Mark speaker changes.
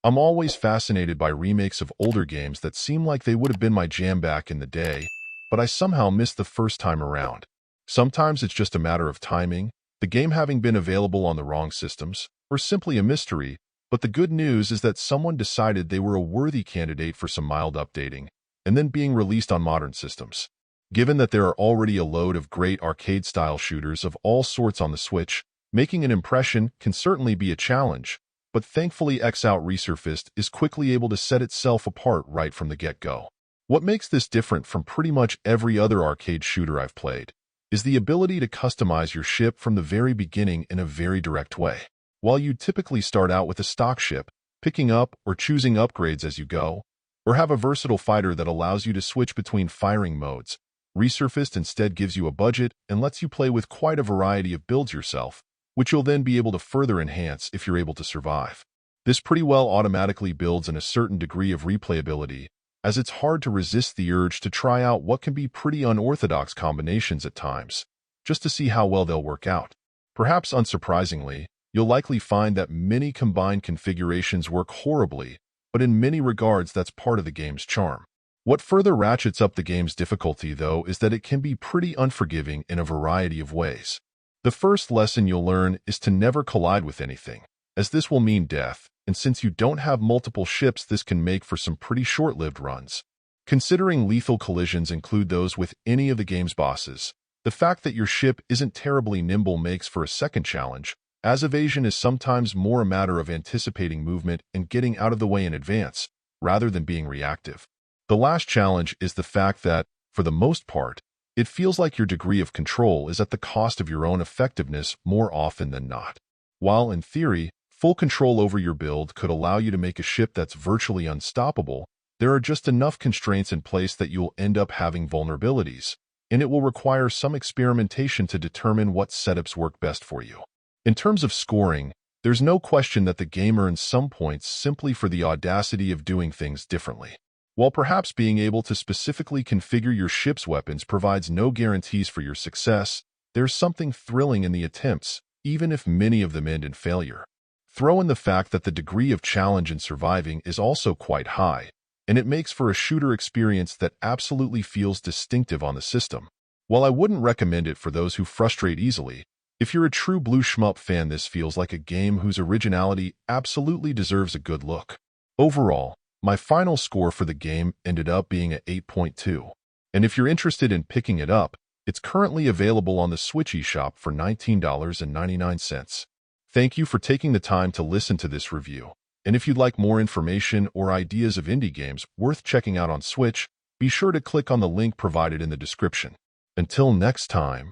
Speaker 1: I'm always fascinated by remakes of older games that seem like they would have been my jam back in the day, but I somehow missed the first time around. Sometimes it's just a matter of timing, the game having been available on the wrong systems, or simply a mystery, but the good news is that someone decided they were a worthy candidate for some mild updating, and then being released on modern systems. Given that there are already a load of great arcade-style shooters of all sorts on the Switch, making an impression can certainly be a challenge, but thankfully X-Out Resurfaced is quickly able to set itself apart right from the get-go. What makes this different from pretty much every other arcade shooter I've played is the ability to customize your ship from the very beginning in a very direct way. While you typically start out with a stock ship, picking up or choosing upgrades as you go, or have a versatile fighter that allows you to switch between firing modes, Resurfaced instead gives you a budget and lets you play with quite a variety of builds yourself, which you'll then be able to further enhance if you're able to survive. This pretty well automatically builds in a certain degree of replayability, as it's hard to resist the urge to try out what can be pretty unorthodox combinations at times, just to see how well they'll work out. Perhaps unsurprisingly, you'll likely find that many combined configurations work horribly, but in many regards that's part of the game's charm. What further ratchets up the game's difficulty, though, is that it can be pretty unforgiving in a variety of ways. The first lesson you'll learn is to never collide with anything, as this will mean death, and since you don't have multiple ships, this can make for some pretty short-lived runs. Considering lethal collisions include those with any of the game's bosses, the fact that your ship isn't terribly nimble makes for a second challenge, as evasion is sometimes more a matter of anticipating movement and getting out of the way in advance, rather than being reactive. The last challenge is the fact that, for the most part, it feels like your degree of control is at the cost of your own effectiveness more often than not. While, in theory, full control over your build could allow you to make a ship that's virtually unstoppable, there are just enough constraints in place that you'll end up having vulnerabilities, and it will require some experimentation to determine what setups work best for you. In terms of scoring, there's no question that the game earns some points simply for the audacity of doing things differently. While perhaps being able to specifically configure your ship's weapons provides no guarantees for your success, there's something thrilling in the attempts, even if many of them end in failure. Throw in the fact that the degree of challenge in surviving is also quite high, and it makes for a shooter experience that absolutely feels distinctive on the system. While I wouldn't recommend it for those who frustrate easily, if you're a true blue shmup fan, this feels like a game whose originality absolutely deserves a good look. Overall, my final score for the game ended up being an 8.2, and if you're interested in picking it up, it's currently available on the Switch eShop for $19.99. Thank you for taking the time to listen to this review, and if you'd like more information or ideas of indie games worth checking out on Switch, be sure to click on the link provided in the description. Until next time.